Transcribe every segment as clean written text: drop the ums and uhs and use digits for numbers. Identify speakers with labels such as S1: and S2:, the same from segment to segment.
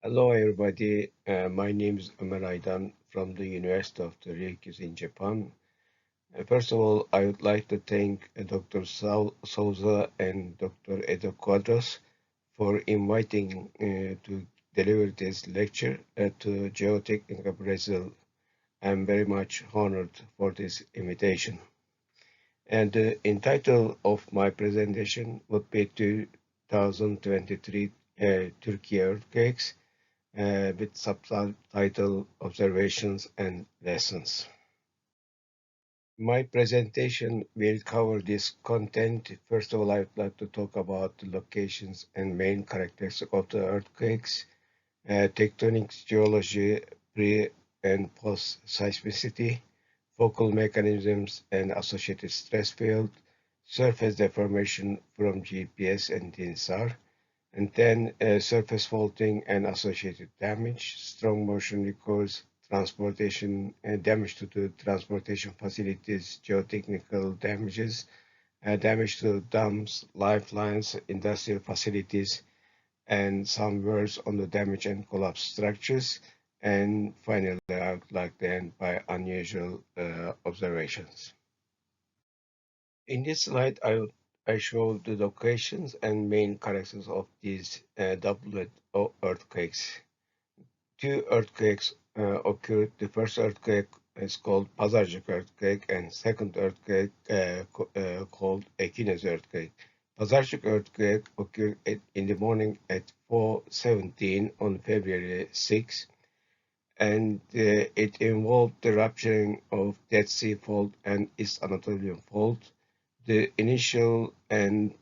S1: Hello, everybody. My name is Ömer Aydan from the University of Türkiye in Japan. First of all, I would like to thank Dr. Souza and Dr. Edo Quadros for inviting to deliver this lecture to Geotecnia Brasil. I'm very much honored for this invitation. And the title of my presentation would be 2023 Turkey earthquakes with subtitle Observations and Lessons. My presentation will cover this content. First of all, I would like to talk about the locations and main characteristics of the earthquakes, tectonics, geology, pre and post seismicity, focal mechanisms and associated stress field, surface deformation from GPS and DINSAR, and then surface faulting and associated damage, strong motion recourse, transportation damage to the transportation facilities, geotechnical damages, damage to dams, lifelines, industrial facilities, and some words on the damage and collapse structures. And finally, I would like to end by unusual observations. In this slide, I show the locations and main characteristics of these doublet earthquakes. Two earthquakes occurred. The first earthquake is called Pazarcik earthquake, and second earthquake called Ekinozu earthquake. Pazarcik earthquake occurred in the morning at 4:17 on February 6, and it involved the rupturing of Dead Sea Fault and East Anatolian Fault. The initial and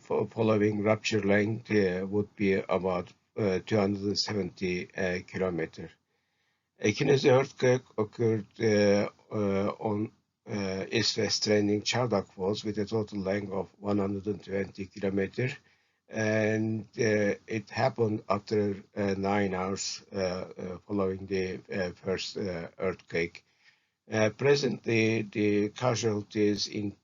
S1: following rupture length would be about 270 kilometers. Ekinozu earthquake occurred on east-west trending Çardak Falls with a total length of 120 kilometers, and it happened after 9 hours following the first earthquake. Presently, the casualties in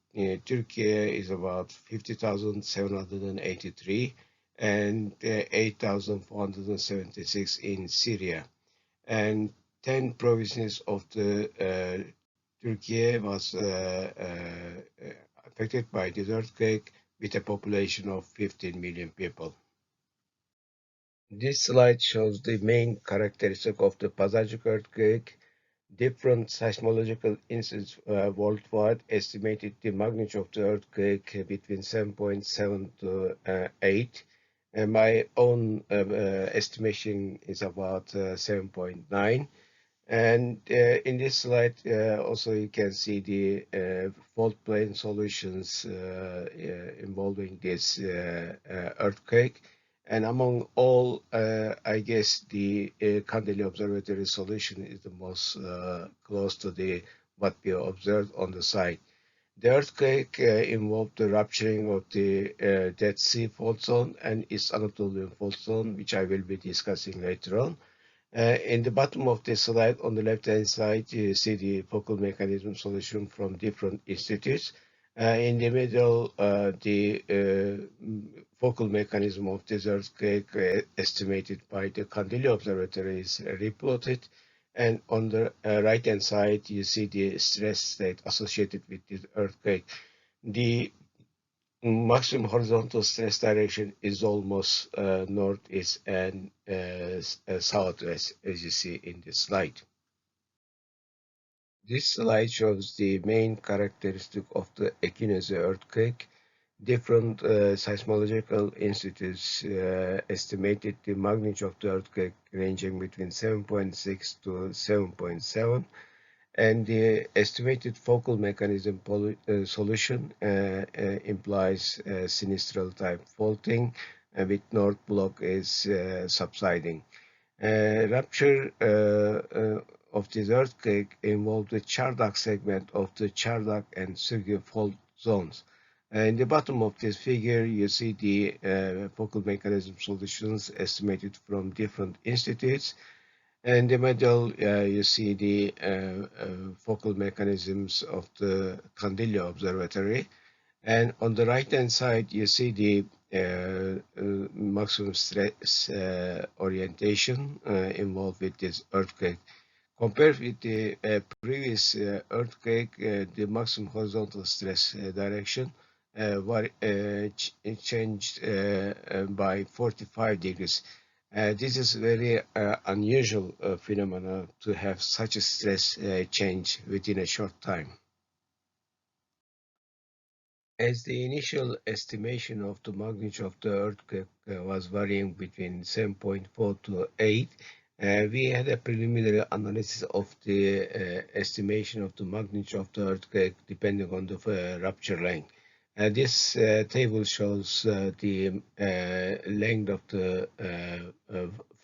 S1: Turkey is about 50,783 and 8,476 in Syria. And 10 provinces of the Turkey was affected by this earthquake with a population of 15 million people. This slide shows the main characteristic of the Pazarcik earthquake. Different seismological instances worldwide estimated the magnitude of the earthquake between 7.7 to 8. And my own estimation is about 7.9. And in this slide, also you can see the fault plane solutions involving this earthquake. And among all, I guess the Kandilli Observatory solution is the most close to the what we observed on the site. The earthquake involved the rupturing of the Dead Sea fault zone and East Anatolian fault zone, which I will be discussing later on. In the bottom of the slide, on the left-hand side, you see the focal mechanism solution from different institutes. In the middle, the focal mechanism of this earthquake estimated by the Kandilli Observatory is replotted. And on the right-hand side, you see the stress state associated with this earthquake. The maximum horizontal stress direction is almost northeast and southwest, as you see in this slide. This slide shows the main characteristic of the Ekinozu earthquake. Different seismological institutes estimated the magnitude of the earthquake ranging between 7.6 to 7.7. And the estimated focal mechanism solution implies sinistral type faulting with north block is subsiding. Rupture of this earthquake involved the Çardak segment of the Çardak and Sürgü fault zones. In the bottom of this figure, you see the focal mechanism solutions estimated from different institutes. In the middle, you see the focal mechanisms of the Kandilli Observatory. And on the right-hand side, you see the maximum stress orientation involved with this earthquake. Compared with the previous earthquake, the maximum horizontal stress direction changed by 45 degrees. This is very unusual phenomena to have such a stress change within a short time. As the initial estimation of the magnitude of the earthquake was varying between 7.4 to 8, we had a preliminary analysis of the estimation of the magnitude of the earthquake depending on the rupture length. This table shows the length of the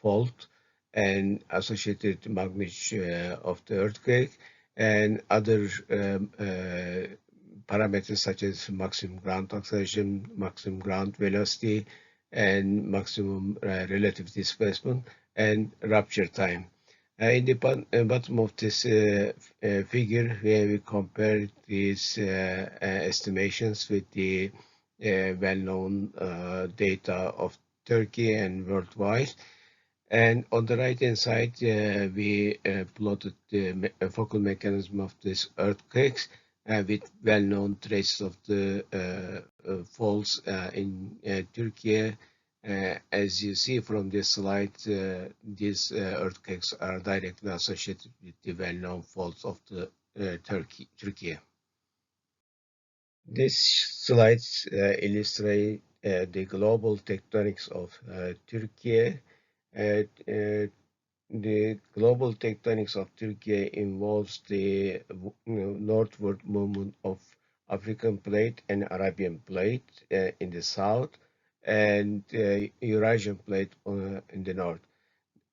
S1: fault and associated magnitude of the earthquake and other parameters such as maximum ground acceleration, maximum ground velocity, and maximum relative displacement and rupture time. In the bottom of this figure, where we compare these estimations with the well-known data of Turkey and worldwide. And on the right-hand side, we plotted the focal mechanism of these earthquakes with well-known traces of the faults in Turkey. As you see from this slide, these earthquakes are directly associated with the well-known faults of the Turkey. These slides illustrate the global tectonics of Turkey. The global tectonics of Turkey involves the northward movement of African plate and Arabian plate in the south and Eurasian plate in the north.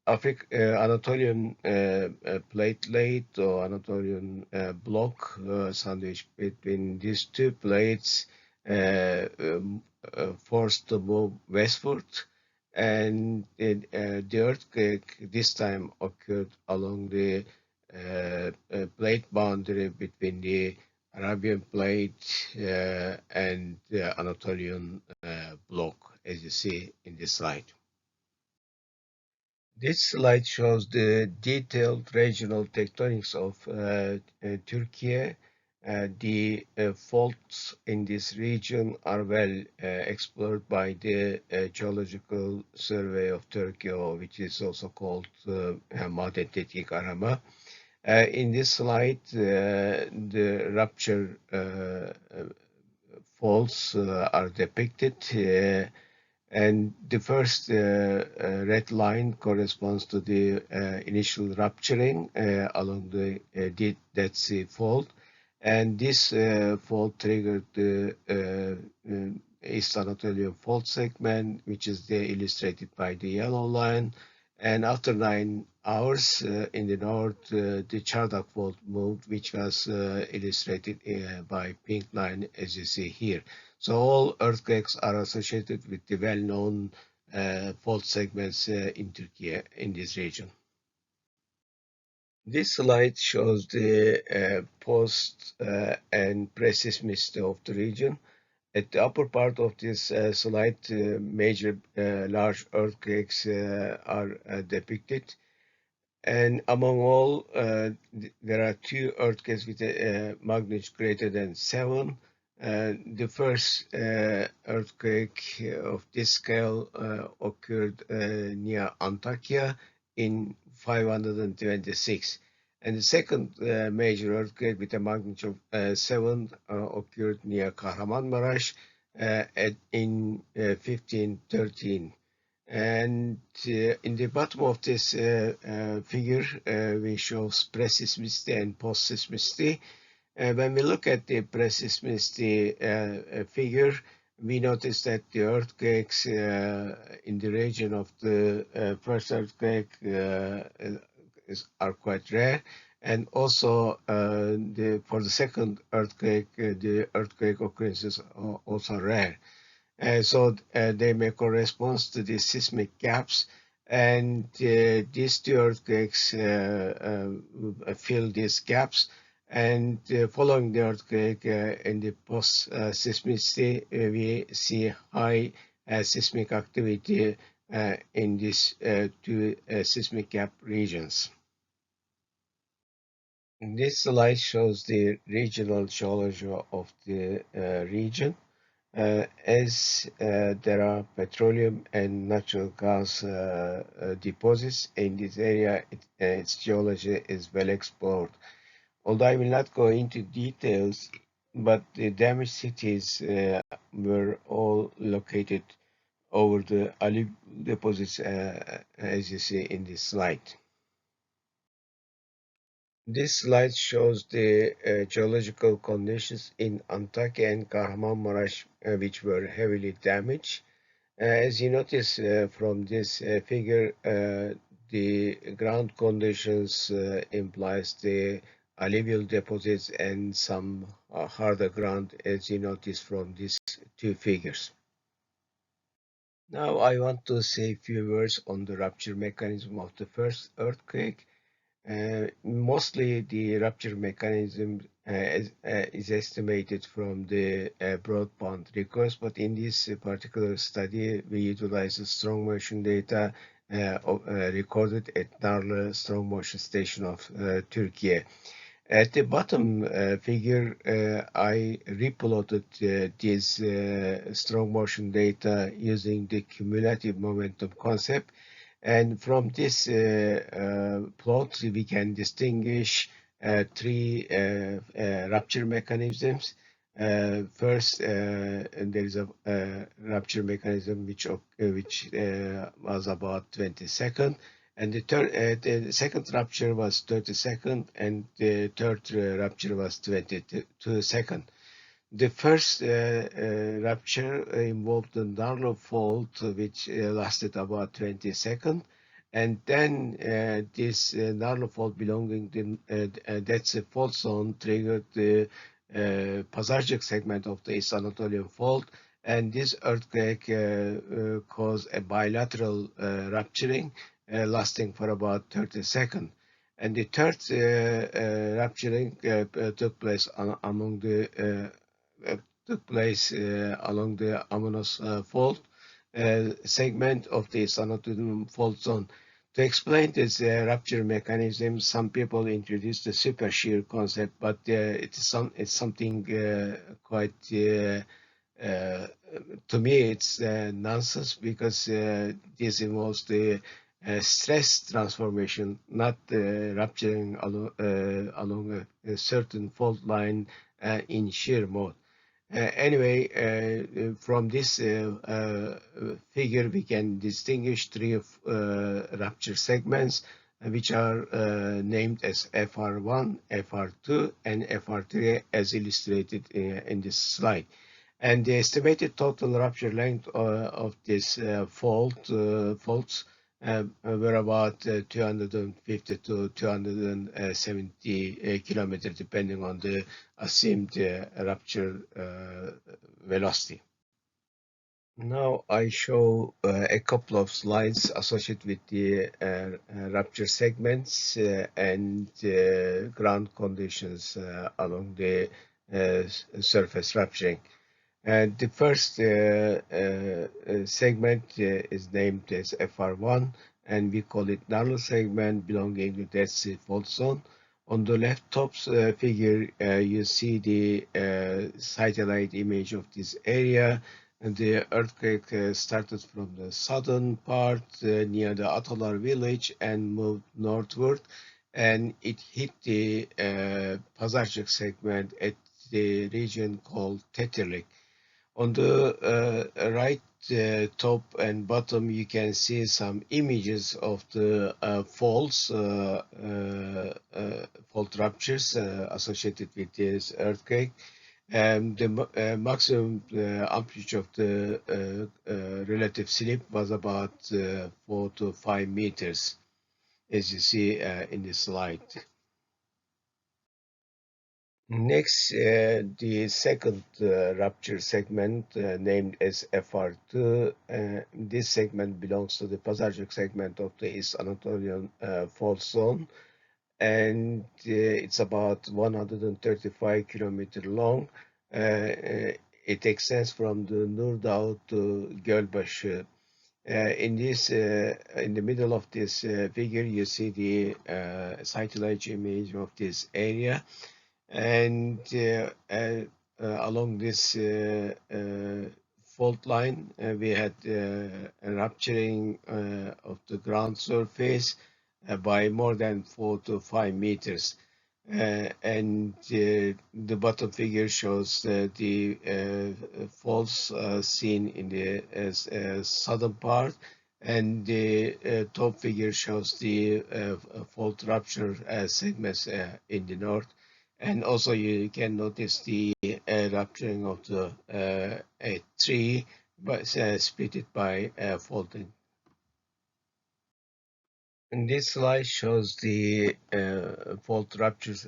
S1: Anatolian platelet or Anatolian block sandwich between these two plates forced to move westward, and the earthquake this time occurred along the plate boundary between the Arabian plate and the Anatolian block, as you see in this slide. This slide shows the detailed regional tectonics of Turkey. The faults in this region are well explored by the Geological Survey of Turkey, which is also called Madetetik Arama. In this slide, the rupture faults are depicted. And the first red line corresponds to the initial rupturing along the Dead Sea Fault. And this fault triggered the East Anatolian Fault segment, which is there illustrated by the yellow line. And after 9 hours in the north, the Çardak Fault moved, which was illustrated by pink line, as you see here. So all earthquakes are associated with the well-known fault segments in Turkey, in this region. This slide shows the post and pre-seismicity of the region. At the upper part of this slide, major large earthquakes are depicted. And among all, there are 2 earthquakes with a magnitude greater than 7. The first earthquake of this scale occurred near Antakya in 526. And the second major earthquake with a magnitude of 7 occurred near Kahramanmaraş in 1513. And in the bottom of this figure, we show pre-seismicity and post-seismicity. When we look at the pre-seismicity figure, we notice that the earthquakes in the region of the first earthquake are quite rare. And also for the second earthquake, the earthquake occurrences are also rare. So they may correspond to the seismic gaps, and these 2 earthquakes fill these gaps. And following the earthquake in the post-seismicity, we see high seismic activity in these two seismic gap regions. This slide shows the regional geology of the region. As there are petroleum and natural gas deposits in this area, its geology is well explored. Although I will not go into details, but the damaged cities were all located over the alluvial deposits, as you see in this slide. This slide shows the geological conditions in Antakya and Kahramanmaraş, which were heavily damaged. As you notice from this figure, the ground conditions implies the alluvial deposits and some harder ground, as you notice from these two figures. Now I want to say a few words on the rupture mechanism of the first earthquake. Mostly the rupture mechanism is estimated from the broadband records, but in this particular study, we utilize the strong motion data recorded at Narlı Strong Motion Station of Turkey. At the bottom figure, I replotted this strong motion data using the cumulative momentum concept. And from this plot, we can distinguish three rupture mechanisms. First, there is a rupture mechanism which was about 20 seconds, and the second rupture was 30 seconds, and the third rupture was 22 seconds. The first rupture involved the Narlo fault, which lasted about 20 seconds. And then this Narlo fault belonging to that's a fault zone triggered the Pazarcik segment of the East Anatolian fault. And this earthquake caused a bilateral rupturing lasting for about 30 seconds. And the third rupturing took place along the Amunos fault segment of the Anatolian fault zone. To explain this rupture mechanism, some people introduced the super shear concept, but it's something quite to me it's nonsense, because this involves the stress transformation, not rupturing along a certain fault line in shear mode. Anyway, from this figure, we can distinguish three rupture segments, which are named as FR1, FR2, and FR3, as illustrated in this slide. And the estimated total rupture length of this faults were about 250 to 270 kilometers, depending on the assumed rupture velocity. Now I show a couple of slides associated with the rupture segments and ground conditions along the surface rupturing. The first segment is named as FR1, and we call it Narlı segment belonging to Dead Sea Fault Zone. On the left top figure, you see the satellite image of this area. And the earthquake started from the southern part near the Atalar village and moved northward, and it hit the Pazarcik segment at the region called Tetirlik. On the right top and bottom, you can see some images of the fault ruptures associated with this earthquake. The maximum amplitude of the relative slip was about 4 to 5 meters, as you see in the slide. Next, the second rupture segment named as FR2. This segment belongs to the Pazarcik segment of the East Anatolian fault zone, and it's about 135 kilometers long. it extends from the Nurdağ to Gölbaşı. In the middle of this figure, you see the satellite image of this area, and along this fault line, we had a rupturing of the ground surface by more than 4 to 5 meters. And the bottom figure shows the faults seen in the southern part, and the top figure shows the fault rupture segments in the north. And also you can notice the rupturing of the tree, but split it by faulting. And this slide shows the fault ruptures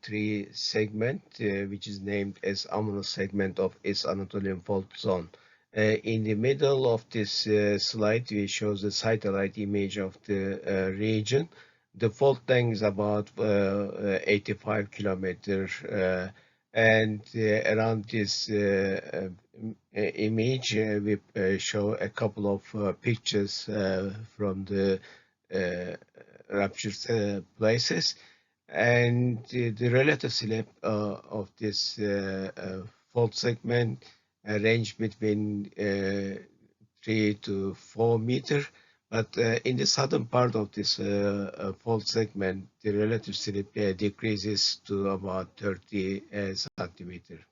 S1: tree segment, which is named as Amino segment of East Anatolian fault zone. In the middle of this slide, we shows the satellite image of the region. The fault length is about 85 kilometers, and around this image, we show a couple of pictures from the ruptured places, and the relative slip of this fault segment range between 3 to 4 meters. But in the southern part of this fault segment, the relative slip decreases to about 30 centimeters.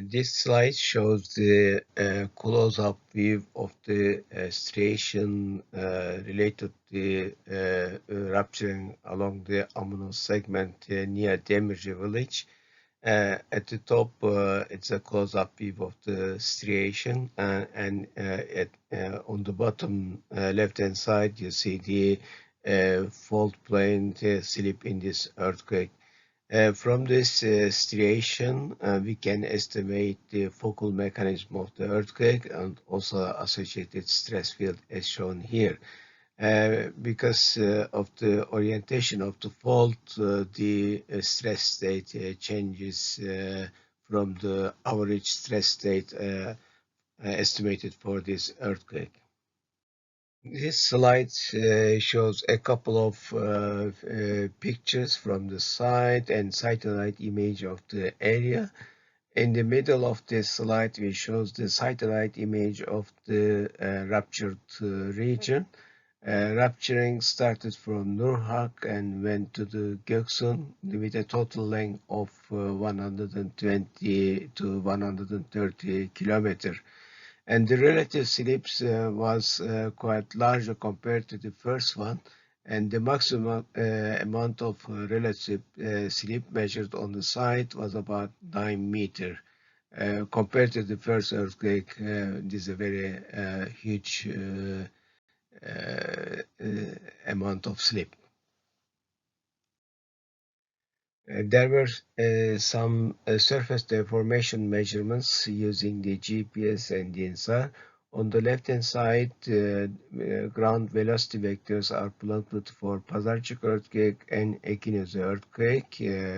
S1: This slide shows the close-up view of the striation related to rupturing along the Amino segment near Demirci village. At the top, it's a close-up view of the striation, and on the bottom left-hand side, you see the fault plane slip in this earthquake. From this striation, we can estimate the focal mechanism of the earthquake and also associated stress field as shown here. Because of the orientation of the fault, the stress state changes from the average stress state estimated for this earthquake. This slide shows a couple of pictures from the side and satellite image of the area. In the middle of this slide, we shows the satellite image of the ruptured region. Rupturing started from Nurhak and went to the Göksun with a total length of 120 to 130 kilometers. And the relative slips was quite larger compared to the first one, and the maximum amount of relative slip measured on the site was about 9 meters. Compared to the first earthquake, this is a very huge amount of slip. There were some surface deformation measurements using the GPS and the INSAR. On the left-hand side, ground velocity vectors are plotted for Pazarcik earthquake and Ekinozu earthquake,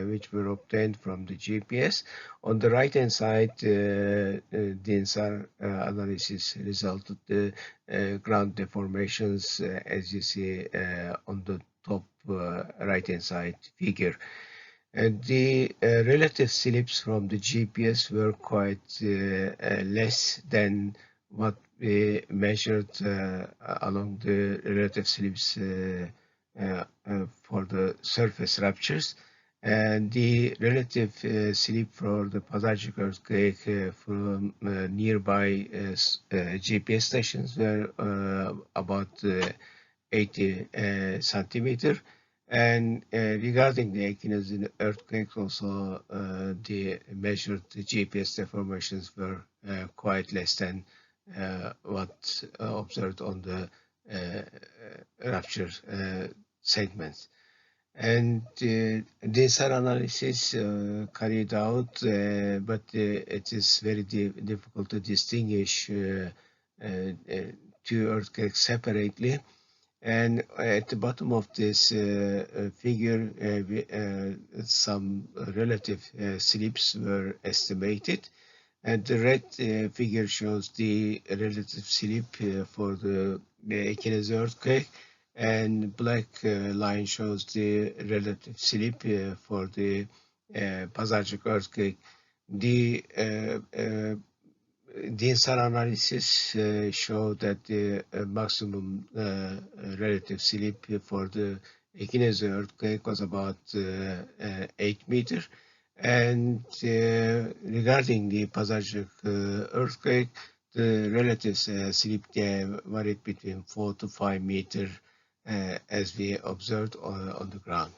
S1: which were obtained from the GPS. On the right-hand side, the INSAR analysis resulted the ground deformations, as you see on the top right-hand side figure. The relative slips from the GPS were quite less than what we measured along the relative slips for the surface ruptures. And the relative slip for the Pazarcik earthquake from nearby GPS stations were about 80 centimeters. And regarding the Ekinozu earthquake, also the measured GPS deformations were quite less than what observed on the rupture segments. And this analysis carried out, but it is very difficult to distinguish two earthquakes separately. And at the bottom of this figure, some relative slips were estimated. And the red figure shows the relative slip for the Ekinozu earthquake, and black line shows the relative slip for the Pazarcik earthquake. The DSR analysis showed that the maximum relative slip for the Ekinozu earthquake was about 8 meters. And regarding the Pazarcik earthquake, the relative slip there varied between 4 to 5 meters as we observed on the ground.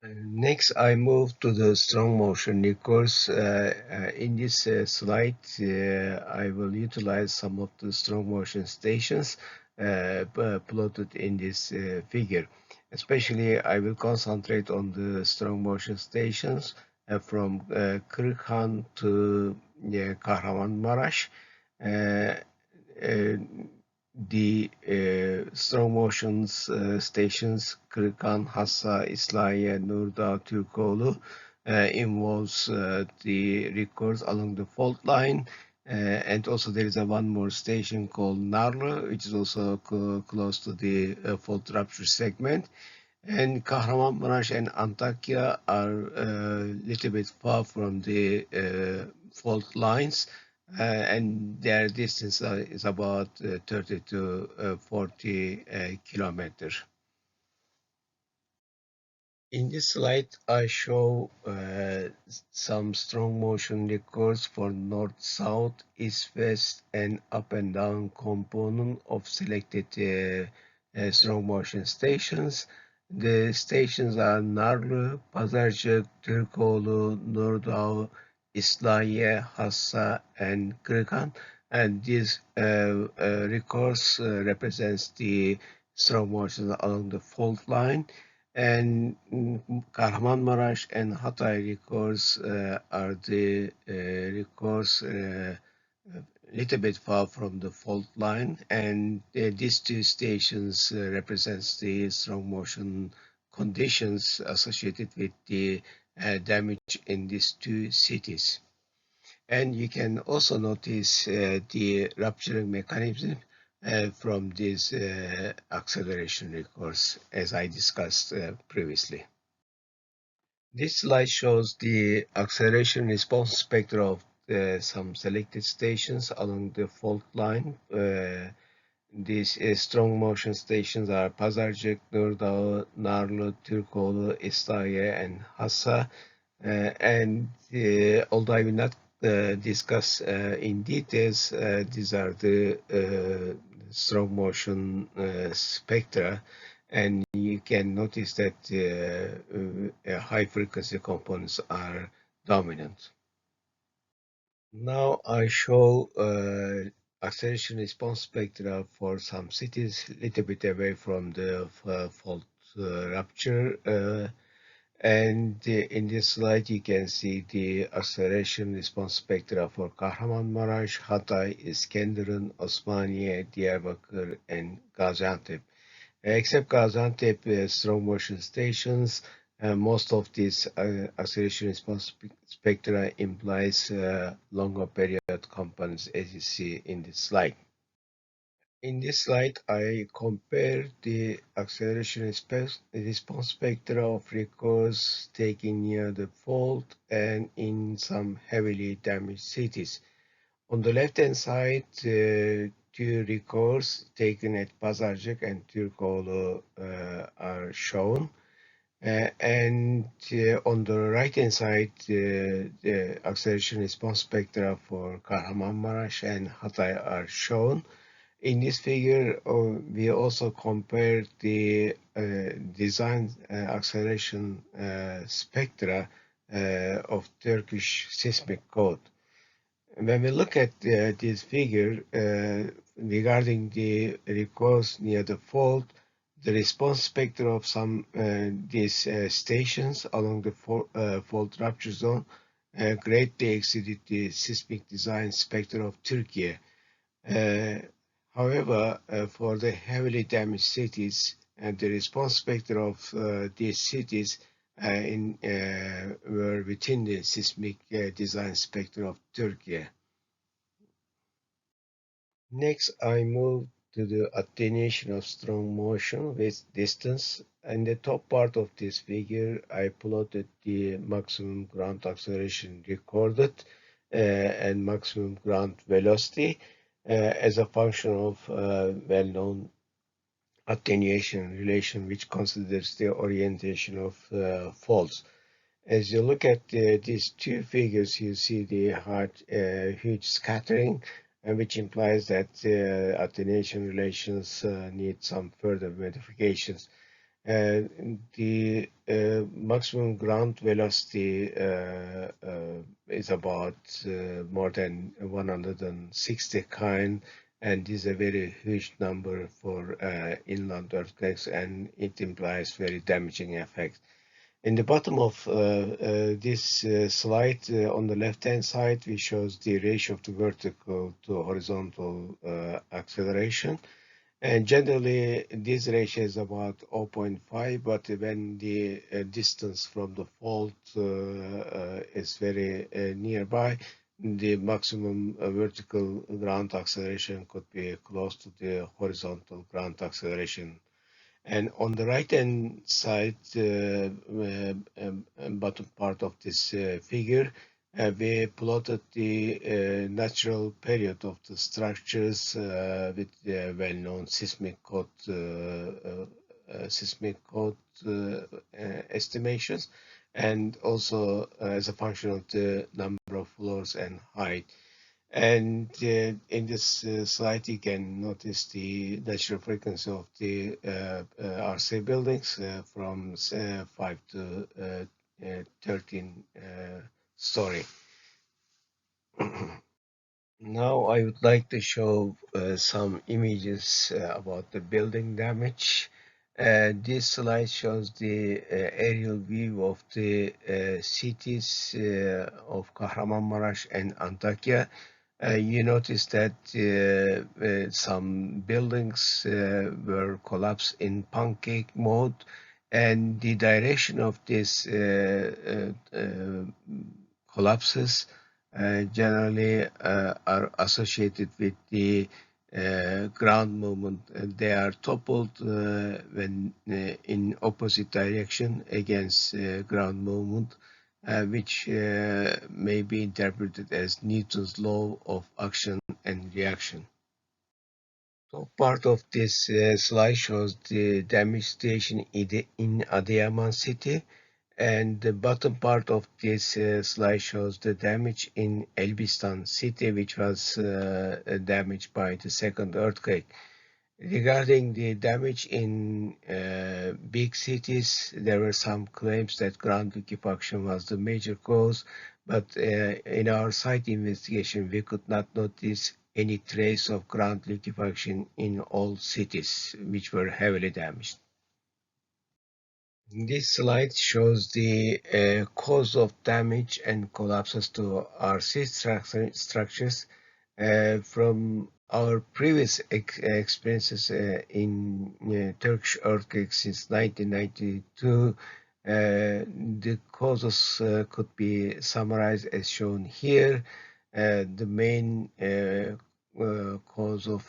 S1: Next, I move to the strong motion earthquakes. In this slide, I will utilize some of the strong motion stations plotted in this figure. Especially, I will concentrate on the strong motion stations from Kırıkhan to Kahramanmaraş. Uh, uh, the strong motions stations Kırıkhan, Hassa, İslahiye, Nurdağ, Türkoğlu involves the records along the fault line. And also there is one more station called Narlı, which is also close to the fault rupture segment. And Kahramanmaraş and Antakya are a little bit far from the fault lines, and their distance is about 30 to 40 kilometers. In this slide, I show some strong motion records for north, south, east, west, and up and down component of selected strong motion stations. The stations are Narlı, Pazarcık, Türkoğlu, Nurdağ, İslahiye, Hassa, and Kırıkhan. And these records represents the strong motion along the fault line. And Kahramanmaraş and Hatay records are the records a little bit far from the fault line, and these two stations represents the strong motion conditions associated with the damage in these two cities. And you can also notice the rupturing mechanism from these acceleration records, as I discussed previously. This slide shows the acceleration response spectra of some selected stations along the fault line. These strong motion stations are Pazarcık, Nurdağ, Narlı, Türkoğlu, İslahiye, and Hassa. And although I will not discuss in details, these are the strong motion spectra, and you can notice that high frequency components are dominant. Now I show acceleration response spectra for some cities a little bit away from the fault rupture. And in this slide, you can see the acceleration response spectra for Kahramanmaraş, Hatay, İskenderun, Osmaniye, Diyarbakır, and Gaziantep. Except Gaziantep strong motion stations, most of these acceleration response spectra implies longer period components, as you see in this slide. In this slide, I compare the acceleration response spectra of records taken near the fault and in some heavily damaged cities. On the left-hand side, two records taken at Pazarcık and Türkoğlu are shown. And on the right-hand side, the acceleration response spectra for Kahramanmaraş and Hatay are shown. In this figure, we also compare the design acceleration spectra of Turkish seismic code. When we look at this figure regarding the records near the fault, the response spectra of some these stations along the fault rupture zone greatly exceeded the seismic design spectra of Turkey. However, for the heavily damaged cities, the response spectrum of these cities were within the seismic design spectrum of Turkey. Next, I move to the attenuation of strong motion with distance. In the top part of this figure, I plotted the maximum ground acceleration recorded and maximum ground velocity as a function of well-known attenuation relation, which considers the orientation of faults. As you look at these two figures, you see the huge scattering, which implies that attenuation relations need some further modifications. The maximum ground velocity is about more than 160 kN, and is a very huge number for inland earthquakes, and it implies very damaging effects. In the bottom of this slide, on the left-hand side, we shows the ratio of the vertical to horizontal acceleration. And generally, this ratio is about 0.5, but when the distance from the fault is very nearby, the maximum vertical ground acceleration could be close to the horizontal ground acceleration. And on the right-hand side, bottom part of this figure, we plotted the natural period of the structures with the well-known seismic code estimations, and also as a function of the number of floors and height. And in this slide, you can notice the natural frequency of the RC buildings from 5 to 13 story. Now I would like to show some images about the building damage. This slide shows the aerial view of the cities of Kahramanmaraş and Antakya. You notice that some buildings were collapsed in pancake mode, and the direction of these collapses generally are associated with the ground movement. They are toppled when in opposite direction against ground movement, which may be interpreted as Newton's law of action and reaction. Top part of this slide shows the damage station in Adıyaman city, and the bottom part of this slide shows the damage in Elbistan city, which was damaged by the second earthquake. Regarding the damage in big cities, there were some claims that ground liquefaction was the major cause, but in our site investigation, we could not notice any trace of ground liquefaction in all cities which were heavily damaged. This slide shows the cause of damage and collapses to RC structures. From our previous experiences in Turkish earthquakes since 1992, the causes could be summarized as shown here. The main cause of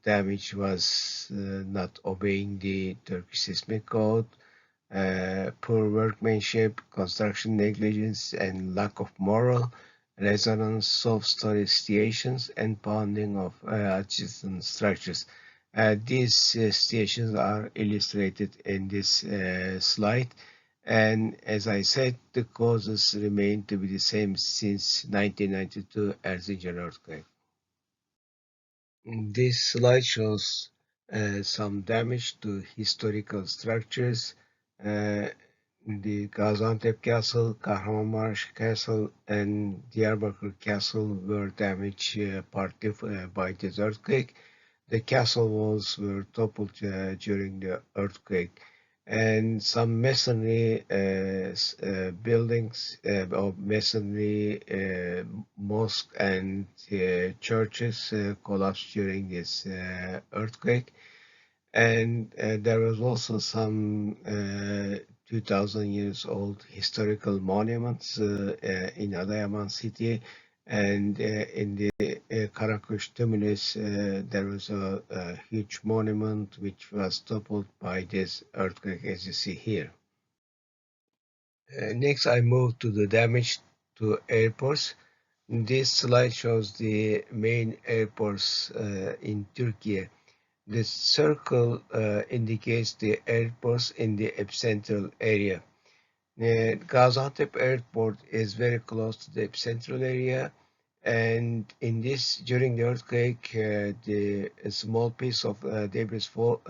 S1: damage was not obeying the Turkish seismic code, poor workmanship, construction negligence, and lack of moral, resonance, soft-story stations, and pounding of adjacent structures. These stations are illustrated in this slide. And as I said, the causes remain to be the same since 1992 Erzincan earthquake. This slide shows some damage to historical structures. The Gaziantep Castle, Kahramanmaraş Castle, and Diyarbakır Castle were damaged partly by this earthquake. The castle walls were toppled during the earthquake. and some masonry buildings or masonry mosque and churches collapsed during this earthquake. And there was also some 2,000 years old historical monuments in Adıyaman city. And in the Karakuş Tumulus, there was a huge monument which was toppled by this earthquake, as you see here. Next, I move to the damage to airports. This slide shows the main airports in Turkey. The circle indicates the airports in the epicentral area. Gaziantep Airport is very close to the epicentral area, and during the earthquake, a small piece of debris fall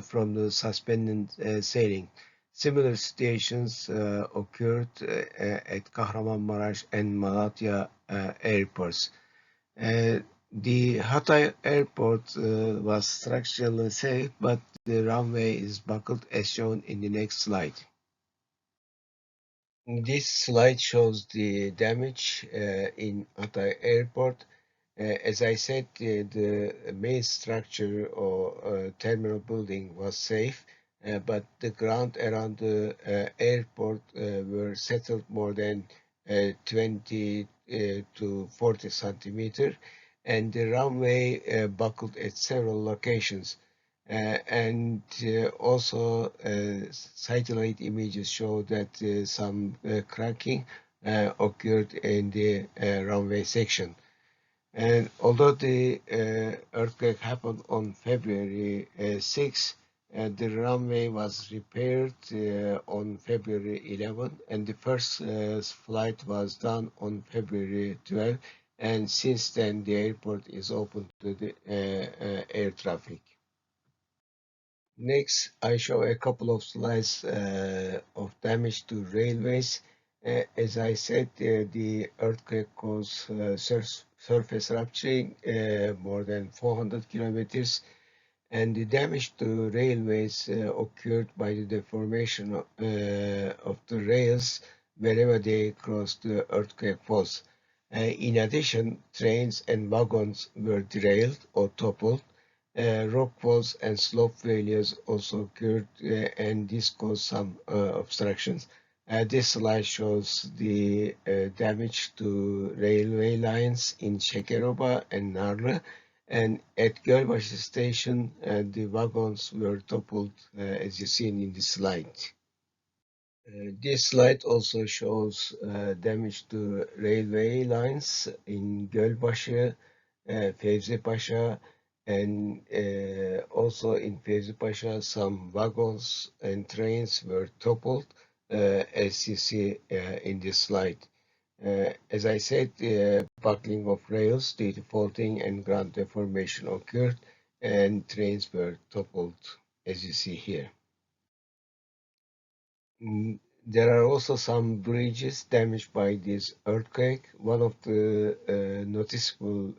S1: from the suspended ceiling. Similar situations occurred at Kahramanmaraş and Malatya airports. The Hatay airport was structurally safe, but the runway is buckled as shown in the next slide. This slide shows the damage in Hatay airport. As I said, the main structure or terminal building was safe, but the ground around the airport were settled more than 20 to 40 centimeter, and the runway buckled at several locations. And also satellite images show that some cracking occurred in the runway section. And although the earthquake happened on February 6, the runway was repaired on February 11, and the first flight was done on February 12, and since then the airport is open to the air traffic. Next, I show a couple of slides of damage to railways. As I said, the earthquake caused surface rupturing more than 400 kilometers, and the damage to railways occurred by the deformation of the rails wherever they crossed the earthquake faults. In addition, trains and wagons were derailed or toppled. Rock falls and slope failures also occurred, and this caused some obstructions. This slide shows the damage to railway lines in Şekeroba and Narlı, and at Gölbaşı station, the wagons were toppled, as you see in this slide. This slide also shows damage to railway lines in Gölbaşı, Fevzipaşa, and also in Fevzipaşa some wagons and trains were toppled, as you see in this slide. As I said, buckling of rails due to faulting and ground deformation occurred, and trains were toppled, as you see here. There are also some bridges damaged by this earthquake. One of the noticeable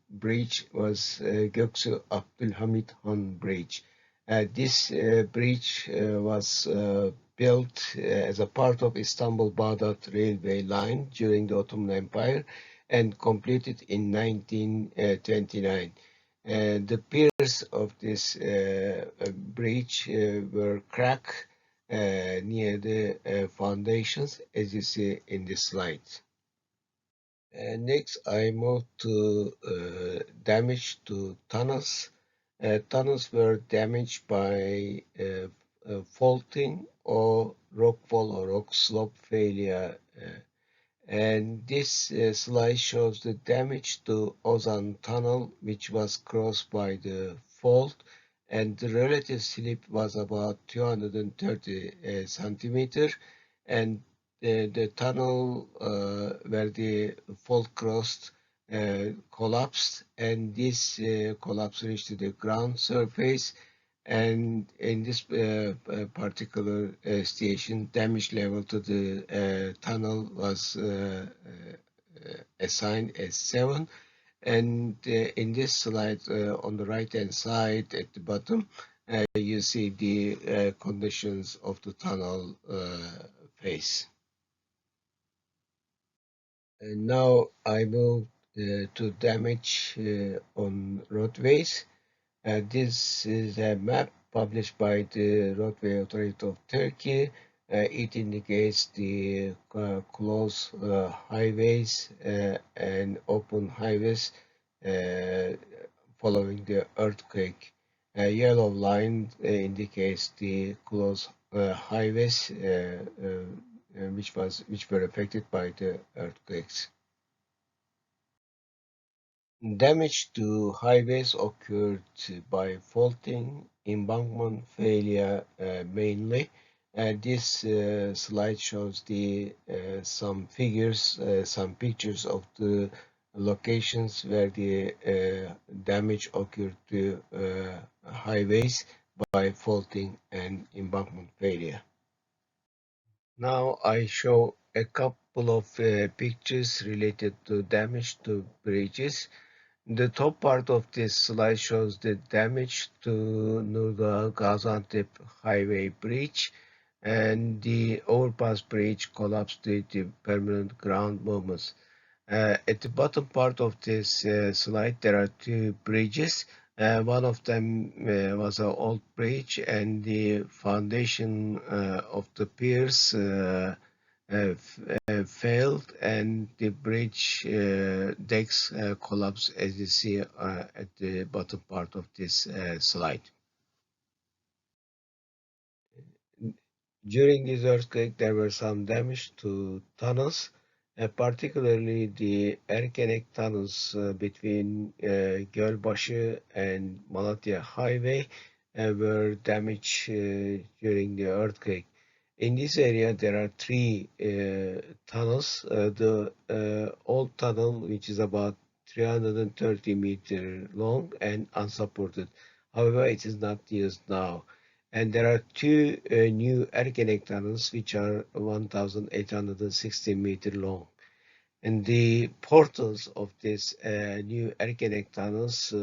S1: bridge was Göksu Abdülhamit Han Bridge. This bridge was built as a part of Istanbul-Bağdat railway line during the Ottoman Empire and completed in 1929. The piers of this bridge were cracked near the foundations, as you see in this slide. Next, I move to damage to tunnels. Tunnels were damaged by faulting or rockfall or rock slope failure. And this slide shows the damage to Ozan Tunnel, which was crossed by the fault, and the relative slip was about 230 centimeter, and the tunnel where the fault crossed collapsed, and this collapse reached to the ground surface. And in this particular station, damage level to the tunnel was assigned as 7. And in this slide, on the right-hand side at the bottom, you see the conditions of the tunnel face. And now I move to damage on roadways. This is a map published by the Roadway Authority of Turkey. It indicates the closed highways and open highways uh, following the earthquake. A yellow line indicates the closed highways which were affected by the earthquakes. Damage to highways occurred by faulting, embankment failure mainly. This slide shows some figures, some pictures of the locations where the damage occurred to highways by faulting and embankment failure. Now I show a couple of pictures related to damage to bridges. The top part of this slide shows the damage to Nurda Gaziantep Highway Bridge, and the overpass bridge collapsed due to permanent ground movements. At the bottom part of this slide, there are two bridges. One of them was an old bridge, and the foundation of the piers failed, and the bridge decks collapsed, as you see at the bottom part of this slide. During this earthquake, there were some damage to tunnels, particularly the Erkenek tunnels between Gölbaşı and Malatya Highway were damaged during the earthquake. In this area, there are three tunnels. The old tunnel, which is about 330 meters long and unsupported. However, it is not used now. And there are two new Ergenek tunnels, which are 1,860 meters long. And the portals of this new Ergenek tunnels,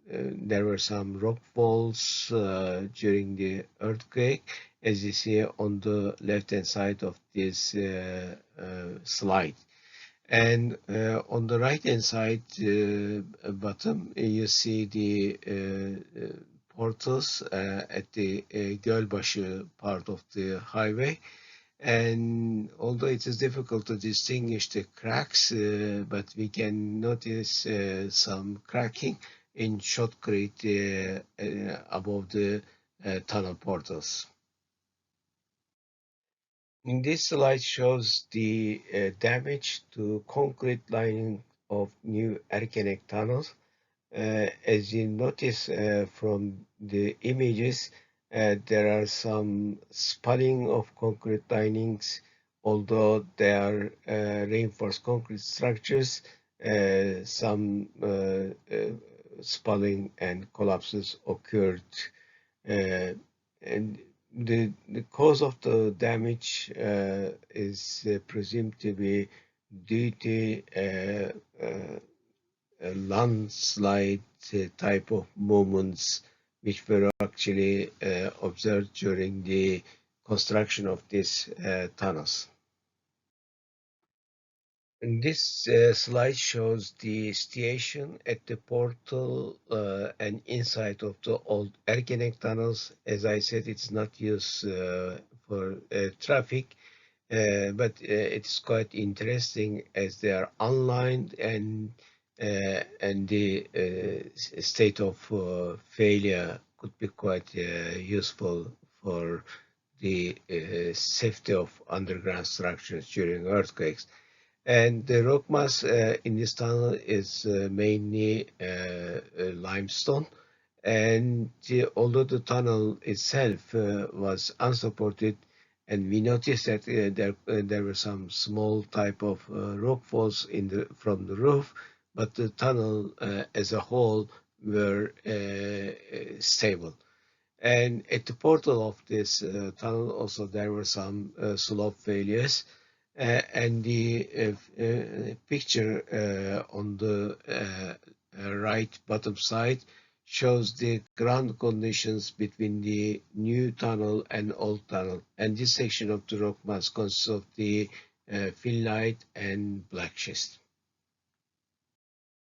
S1: there were some rock falls during the earthquake, as you see on the left-hand side of this slide. And on the right-hand side bottom, you see the portals at the Gölbaşı part of the highway. And although it is difficult to distinguish the cracks, but we can notice some cracking in shotcrete above the tunnel portals. In this slide shows the damage to concrete lining of new Erkenek tunnels. As you notice from the images, there are some spalling of concrete linings, although they are reinforced concrete structures. Some spalling and collapses occurred, and the cause of the damage is presumed to be due to a landslide type of movements which were actually observed during the construction of these tunnels. And this slide shows the station at the portal and inside of the old Ergenek tunnels. As I said, it's not used for traffic, but it's quite interesting as they are unlined, and the state of failure could be quite useful for the safety of underground structures during earthquakes. And the rock mass in this tunnel is mainly limestone. And although the tunnel itself was unsupported, and we noticed that there were some small type of rock falls from the roof, but the tunnel as a whole were stable. And at the portal of this tunnel also there were some slope failures. And the picture on the right bottom side shows the ground conditions between the new tunnel and old tunnel. And this section of the rock mass consists of the phyllite and black schist.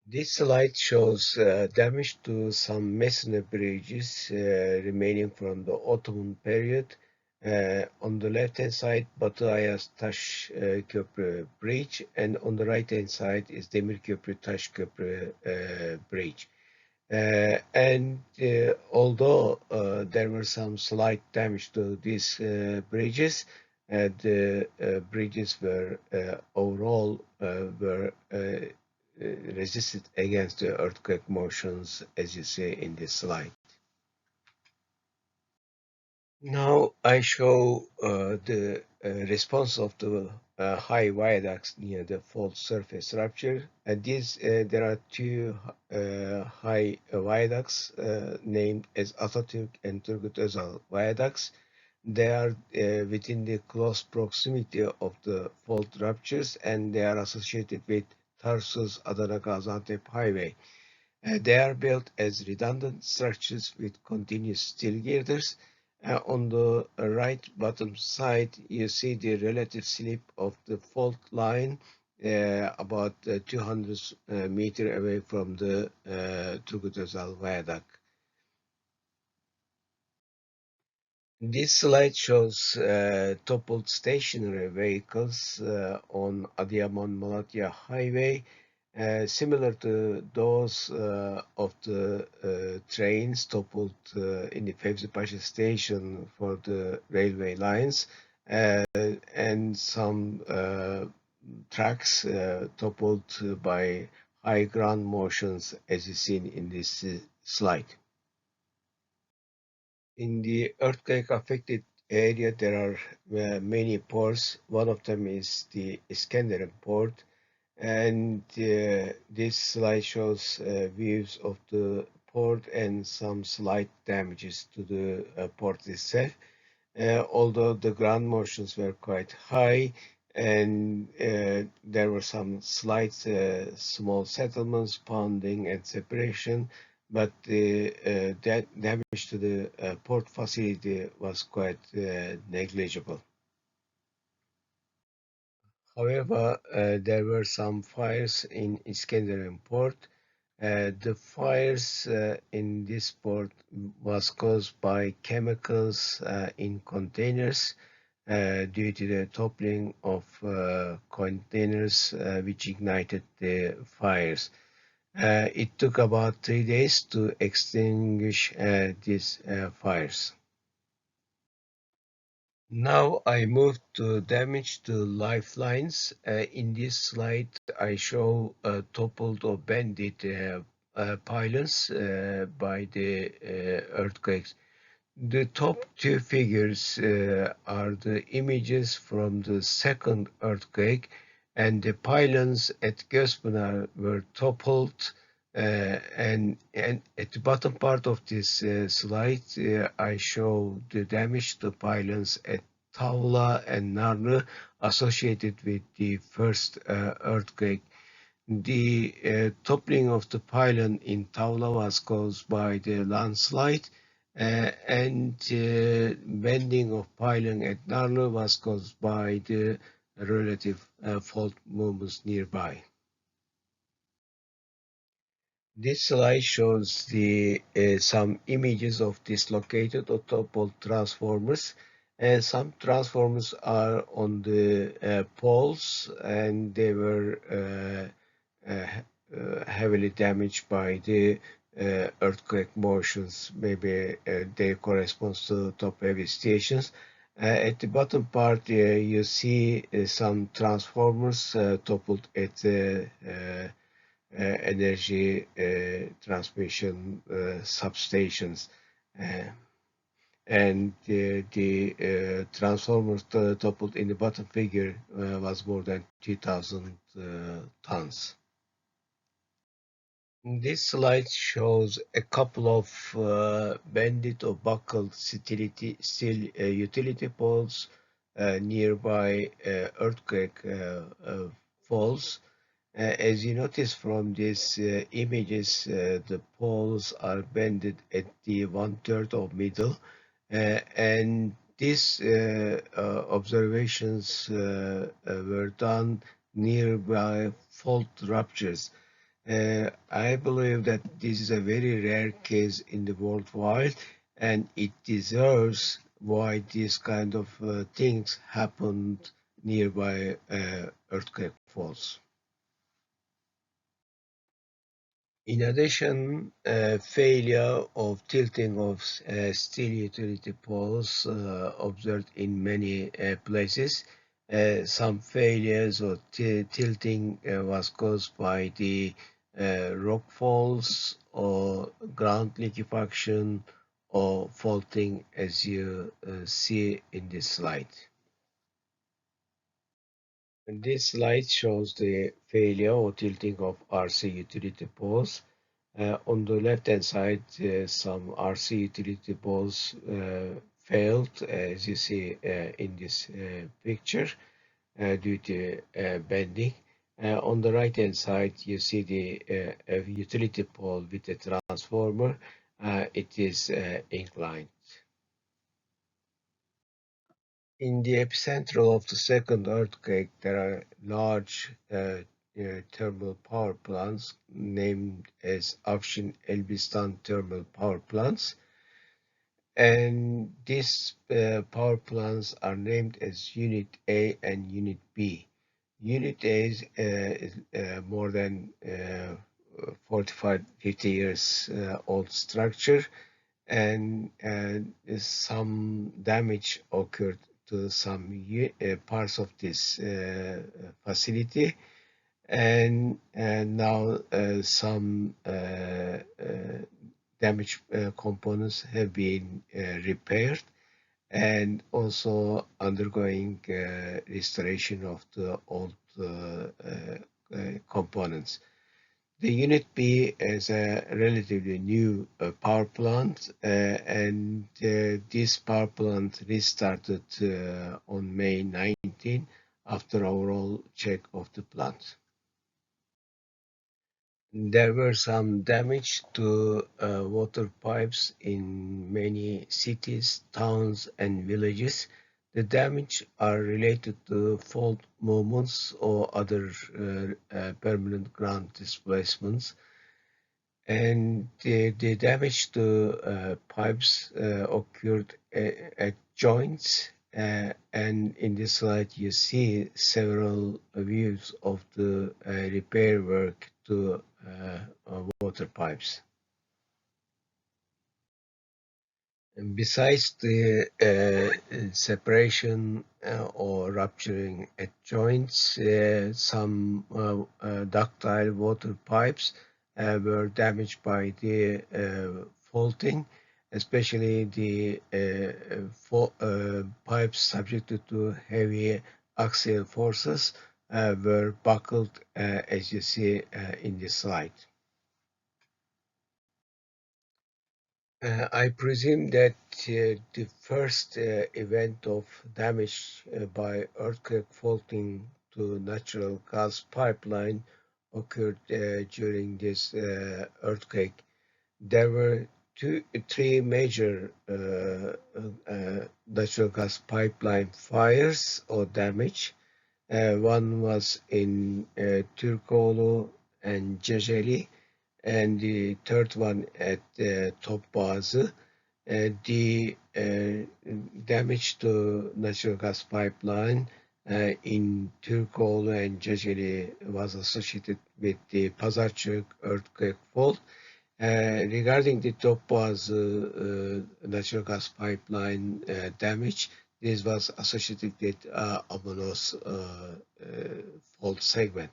S1: This slide shows damage to some masonry bridges remaining from the Ottoman period. On the left-hand side, Batı Ayas Taş Köprü Bridge, and on the right-hand side is Demirköprü Taş Köprü Bridge. Although there were some slight damage to these bridges, the bridges were overall were resisted against the earthquake motions, as you see in this slide. Now I show the response of the high viaducts near the fault surface rupture. And there are two high viaducts named as Atatürk and Turgut Özal viaducts. They are within the close proximity of the fault ruptures, and they are associated with Tarsus-Adana-Gaziantep highway. They are built as redundant structures with continuous steel girders. On the right bottom side, you see the relative slip of the fault line about 200 meters away from the Turgut Özal viaduct. This slide shows toppled stationary vehicles on Adıyaman-Malatya highway, similar to those of the trains toppled in the Fevzi station for the railway lines, and some trucks toppled by high ground motions, as is seen in this slide. In the earthquake-affected area, there are many ports. One of them is the Iskenderun port, and this slide shows views of the port and some slight damages to the port itself. Although the ground motions were quite high, and there were some slight small settlements, pounding and separation, but the damage to the port facility was quite negligible. However, there were some fires in Iskenderun port. The fires in this port was caused by chemicals in containers due to the toppling of containers which ignited the fires. It took about 3 days to extinguish these fires. Now I move to damage to lifelines. In this slide, I show toppled or bended pylons by the earthquakes. The top two figures are the images from the second earthquake, and the pylons at Gözpınar were toppled. And at the bottom part of this slide, I show the damage to pylons at Tavla and Narlı associated with the first earthquake. The toppling of the pylon in Tavla was caused by the landslide, and bending of pylon at Narlı was caused by the relative fault movements nearby. This slide shows some images of dislocated or toppled transformers. Some transformers are on the poles, and they were heavily damaged by the earthquake motions. Maybe they correspond to top-heavy stations. At the bottom part, you see some transformers toppled at the energy transmission substations, and the transformers toppled in the bottom figure was more than 2,000 tons. This slide shows a couple of bended or buckled steel utility poles nearby earthquake faults. As you notice from these images, the poles are bended at the 1/3 of middle, and these observations were done nearby fault ruptures. I believe that this is a very rare case in the worldwide, and it deserves why these kind of things happened nearby earthquake faults. In addition, failure of tilting of steel utility poles observed in many places. Some failures or tilting was caused by the rock falls or ground liquefaction or faulting, as you see in this slide. And this slide shows the failure or tilting of RC utility poles. On the left-hand side, some RC utility poles failed, as you see in this picture, due to bending. On the right-hand side, you see the utility pole with a transformer. It is inclined. In the epicenter of the second earthquake, there are large thermal power plants named as Afshin Elbistan thermal power plants. And these power plants are named as Unit A and Unit B. Unit A is more than 45, 50 years old structure, and some damage occurred to some parts of this facility, and now some damaged components have been repaired and also undergoing restoration of the old components. The Unit B is a relatively new power plant, and this power plant restarted on May 19 after overall check of the plant. There were some damage to water pipes in many cities, towns, and villages. The damage are related to fault movements or other permanent ground displacements. And the damage to pipes occurred at joints. And in this slide, you see several views of the repair work to water pipes. And besides the separation or rupturing at joints, some ductile water pipes were damaged by the faulting, especially the pipes subjected to heavy axial forces were buckled, as you see in this slide. I presume that the first event of damage by earthquake faulting to natural gas pipeline occurred during this earthquake. There were three major natural gas pipeline fires or damage. One was in Türkoğlu and Ceceli, and the third one at Topbazı. The damage to natural gas pipeline in Türkoğlu and Ceceli was associated with the Pazarcik earthquake fault. Regarding the Topbazı natural gas pipeline damage, this was associated with Avanos fault segment.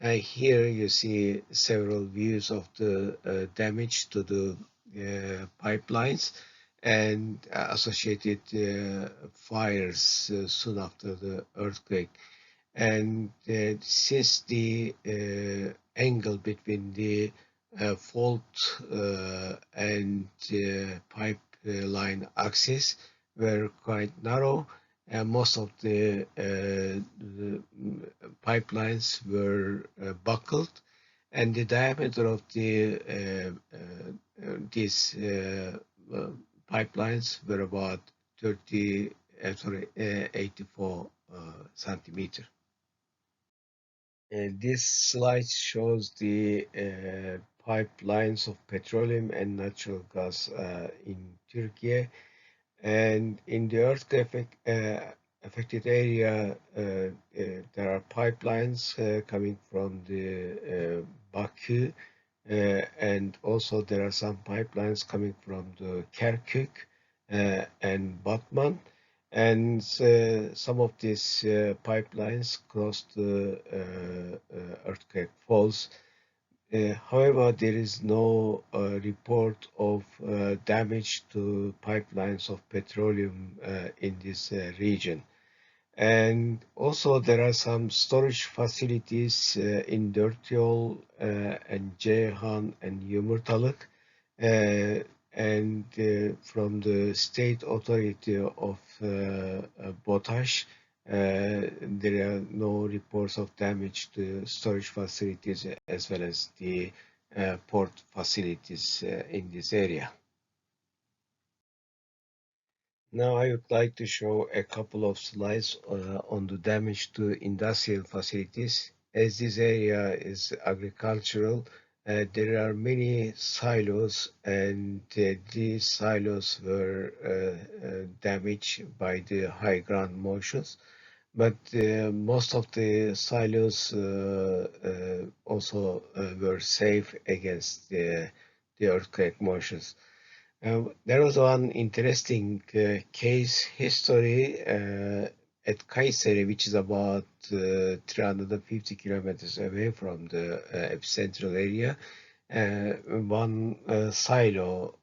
S1: Here you see several views of the damage to the pipelines and associated fires soon after the earthquake. And since the angle between the fault and pipeline axis were quite narrow, most of the pipelines were buckled, and the diameter of these uh, pipelines were about 84 centimeter. This slide shows the pipelines of petroleum and natural gas in Turkey. And in the earthquake affected area, there are pipelines coming from the Baku, and also there are some pipelines coming from the Kirkuk and Batman. And some of these pipelines cross the earthquake faults. However, there is no report of damage to pipelines of petroleum in this region. And also there are some storage facilities in Dörtyol and Ceyhan and Yumurtalık. And from the state authority of BOTAŞ, there are no reports of damage to storage facilities as well as the port facilities in this area. Now I would like to show a couple of slides on the damage to industrial facilities. As this area is agricultural, there are many silos, and these silos were damaged by the high ground motions. But most of the silos also were safe against the earthquake motions. There was one interesting case history at Kayseri, which is about 350 kilometers away from the epicentral area. One silo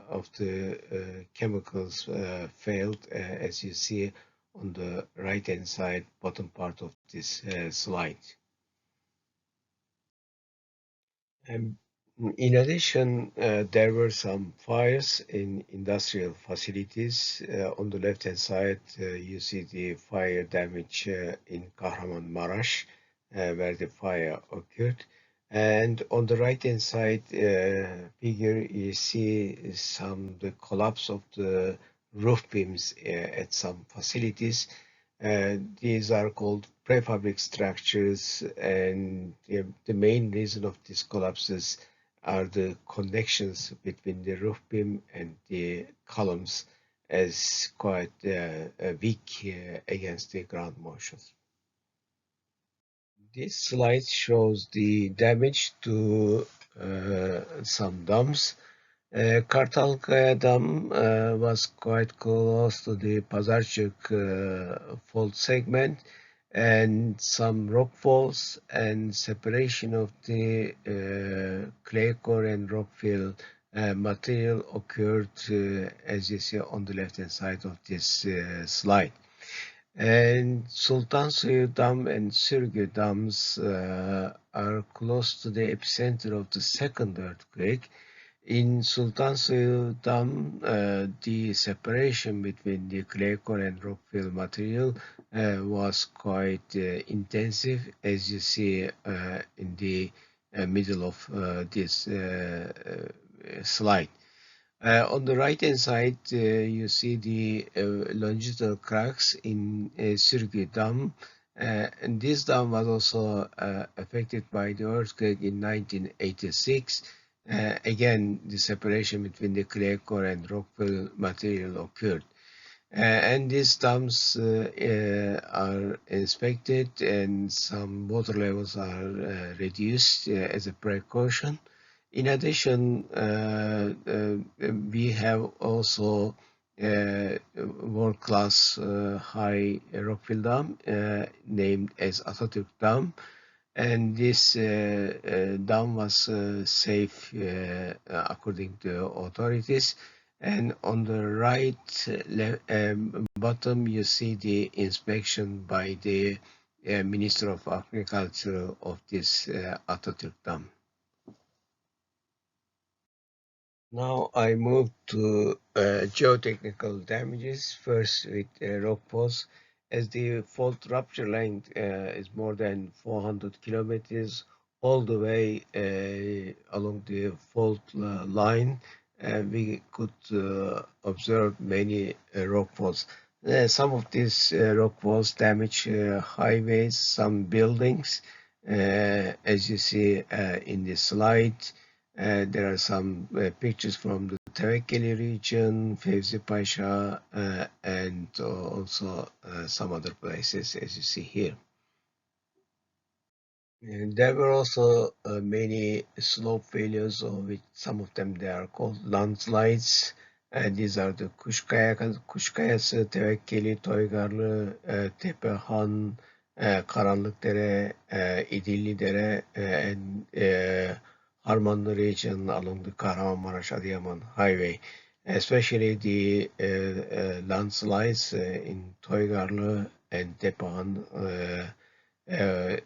S1: of the chemicals failed, as you see on the right-hand side, bottom part of this slide. And in addition, there were some fires in industrial facilities. On the left-hand side, you see the fire damage in Kahramanmaraş, where the fire occurred. And on the right-hand side figure, you see the collapse of the roof beams at some facilities. These are called prefabric structures, and the main reason of these collapses are the connections between the roof beam and the columns as quite weak against the ground motions. This slide shows the damage to some dams. Kartalkaya Dam was quite close to the Pazarcik fault segment, and some rock falls and separation of the clay core and rockfill material occurred, as you see on the left hand side of this slide. And Sultan Suyu Dam and Sürgü dams are close to the epicenter of the second earthquake. In Sultan Suyu Dam, the separation between the clay core and rockfill material was quite intensive, as you see in the middle of this slide. On the right-hand side, you see the longitudinal cracks in Sürgü Dam, and this dam was also affected by the earthquake in 1986. Again, the separation between the clay core and rockfill material occurred. And these dams are inspected, and some water levels are reduced as a precaution. In addition, we have also world-class high rockfill dam named as Atatürk Dam, and this dam was safe according to authorities. And on the right bottom, you see the inspection by the Minister of Agriculture of this Atatürk Dam. Now I move to geotechnical damages, first with rock falls. As the fault rupture length is more than 400 kilometers all the way along the fault line, we could observe many rock falls. Some of these rock falls damage highways, some buildings, as you see in the slide. There are some pictures from the Tevekkeli region, Fevzi Paşa, and also some other places, as you see here. And there were also many slope failures, of which some of them they are called landslides. These are the Kuşkayası, Tevekkeli, Toygarlı, Tepehan, Karanlıkdere, İdillidere, and Harmanlı region along the Kahramanmaraş-Adıyaman highway. Especially the landslides in Toygarlı and Tepehan.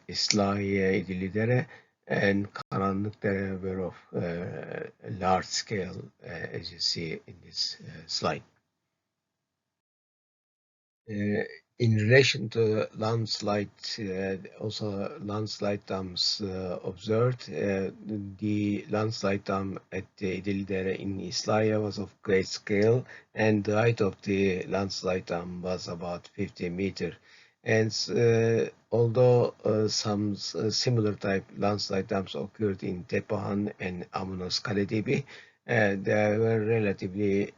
S1: İslahiye edililere and karanlıklara were of large scale, as you see in this slide. In relation to landslide, also landslide dams observed. The landslide dam at İdilidere in Islahiye was of great scale, and the height of the landslide dam was about 50 meters. And although some similar type landslide dams occurred in Tepahan and Amunos Kaledibi, they were relatively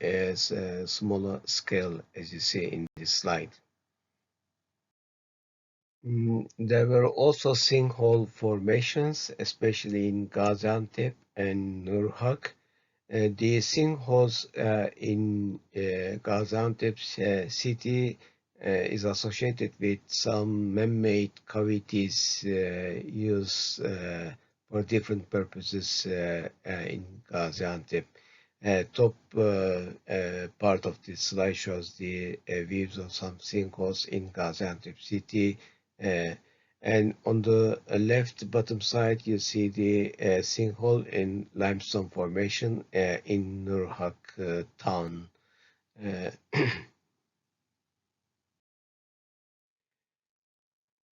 S1: smaller scale, as you see in this slide. There were also sinkhole formations, especially in Gaziantep and Nurhak. The sinkholes in Gaziantep city is associated with some man-made cavities used for different purposes in Gaziantep. Top part of this slide shows the views of some sinkholes in Gaziantep city. And on the left bottom side, you see the sinkhole in limestone formation in Nurhak town.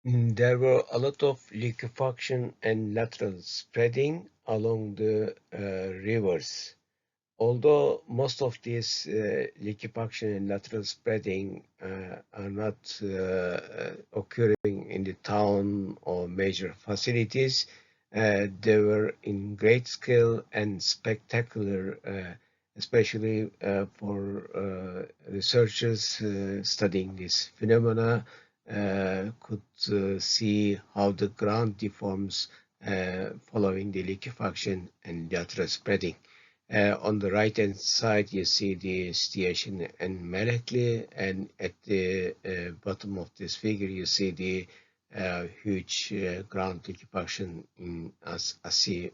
S1: There were a lot of liquefaction and lateral spreading along the rivers. Although most of these liquefaction and lateral spreading are not occurring in the town or major facilities, they were in great scale and spectacular, especially for researchers studying this phenomena could see how the ground deforms following the liquefaction and lateral spreading. On the right-hand side, you see the station in Melekli, and at the bottom of this figure, you see the huge ground liquefaction in Asi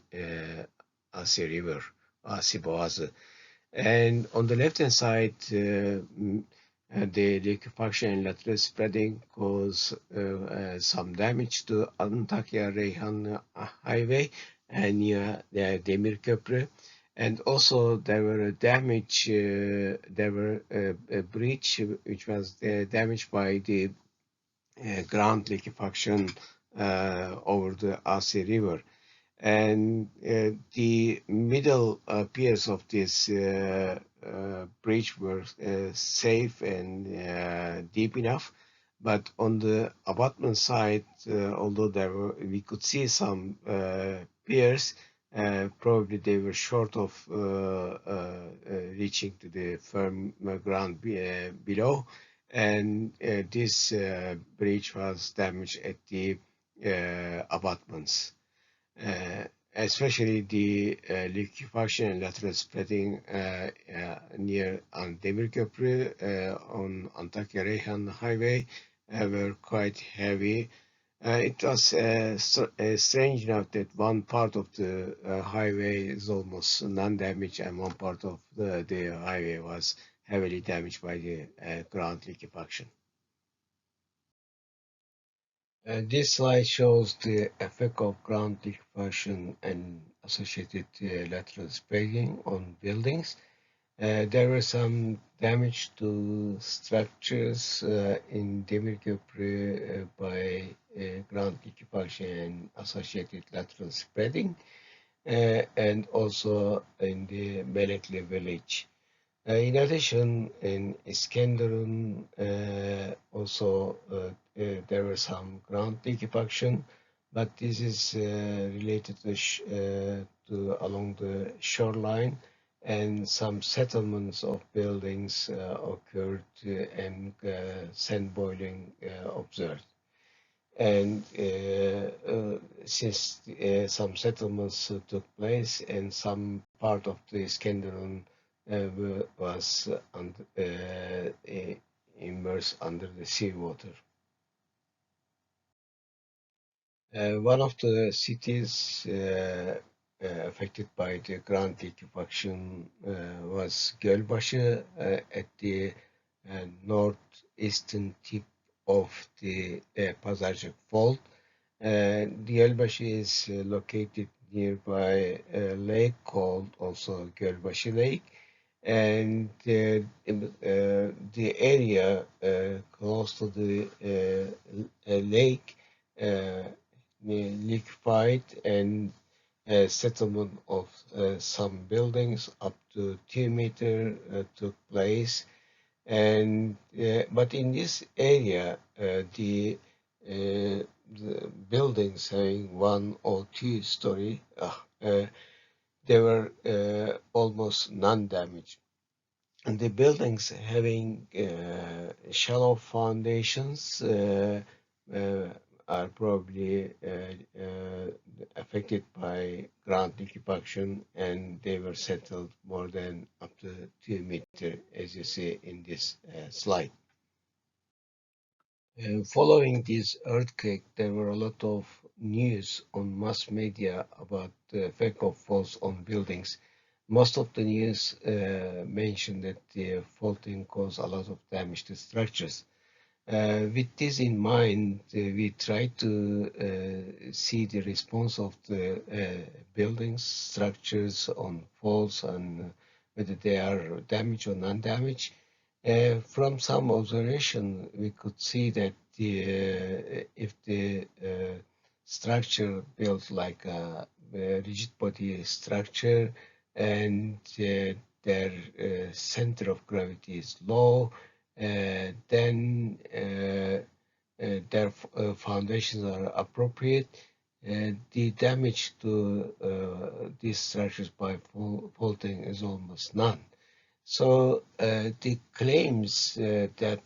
S1: River, Asi Boğazı. And on the left-hand side, the liquefaction and lateral spreading caused some damage to Antakya-Reyhan highway and near the Demirköprü. And also there were damage, there were a breach which was damaged by the ground liquefaction over the Asi River. And the middle piers of this bridge were safe and deep enough. But on the abutment side, although we could see some piers, probably they were short of reaching to the firm ground below, and this bridge was damaged at the abutments. Especially the liquefaction and lateral spreading near Demirköprü on Antakya-Reyhan highway were quite heavy. It was strange enough that one part of the highway is almost non-damaged and one part of the highway was heavily damaged by the ground liquefaction. This slide shows the effect of ground liquefaction and associated lateral spreading on buildings. There were some damage to structures in Demirköprü by ground liquefaction and associated lateral spreading, and also in the Melekli village. In addition, in Iskenderun, also there were some ground liquefaction, but this is related to along the shoreline, and some settlements of buildings occurred and sand boiling observed. And since some settlements took place and some part of the Iskenderun was immersed under the seawater. One of the cities affected by the ground liquefaction was Gölbaşı at the northeastern tip of the Pazarcik fault. The Gölbaşı is located nearby a lake called also Gölbaşı Lake, and the area close to the lake liquefied, and settlement of some buildings up to 2 meters took place. And but in this area, the buildings having 1 or 2 story, they were almost non-damaged. And the buildings having shallow foundations are probably affected by ground liquefaction, and they were settled more than up to 2 meters, as you see in this slide. Following this earthquake, there were a lot of news on mass media about the effect of faults on buildings. Most of the news mentioned that the faulting caused a lot of damage to structures. With this in mind, we try to see the response of the buildings, structures on faults, and whether they are damaged or non-damaged. From some observation, we could see that if the structure built like a rigid body structure, and their center of gravity is low, then their foundations are appropriate, the damage to these structures by faulting is almost none. So the claims that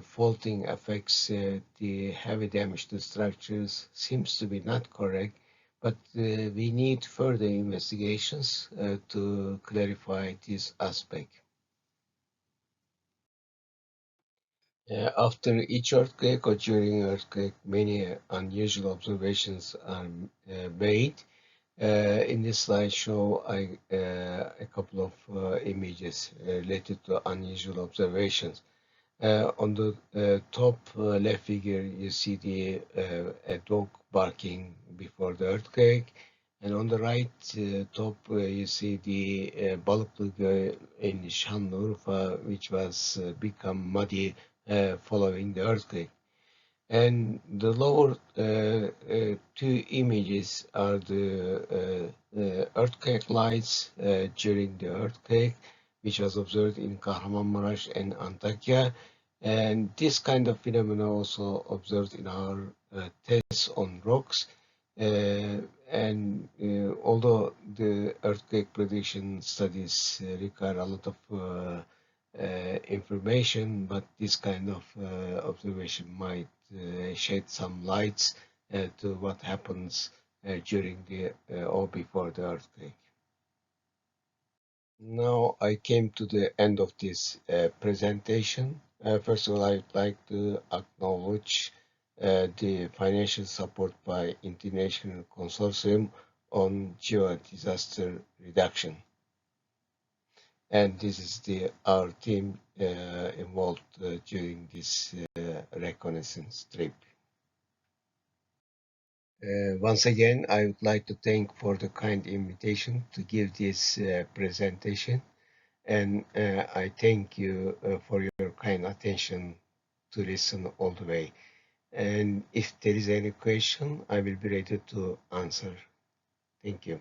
S1: faulting affects the heavy damage to structures seems to be not correct, but we need further investigations to clarify this aspect. After each earthquake or during earthquake, many unusual observations are made. In this slideshow, a couple of images related to unusual observations. On the top left figure, you see a dog barking before the earthquake, and on the right top, you see the Balıklı Göl in Şanlıurfa, which was become muddy following the earthquake. And the lower two images are the earthquake lights during the earthquake, which was observed in Kahramanmaraş and Antakya. And this kind of phenomena also observed in our tests on rocks. Although the earthquake prediction studies require a lot of information, but this kind of observation might shed some lights to what happens during the or before the earthquake. Now I came to the end of this presentation. First of all, I'd like to acknowledge the financial support by International Consortium on Geodisaster Reduction. And this is our team involved during this reconnaissance trip. Once again, I would like to thank for the kind invitation to give this presentation, and I thank you for your kind attention to listen all the way. And if there is any question, I will be ready to answer. Thank you.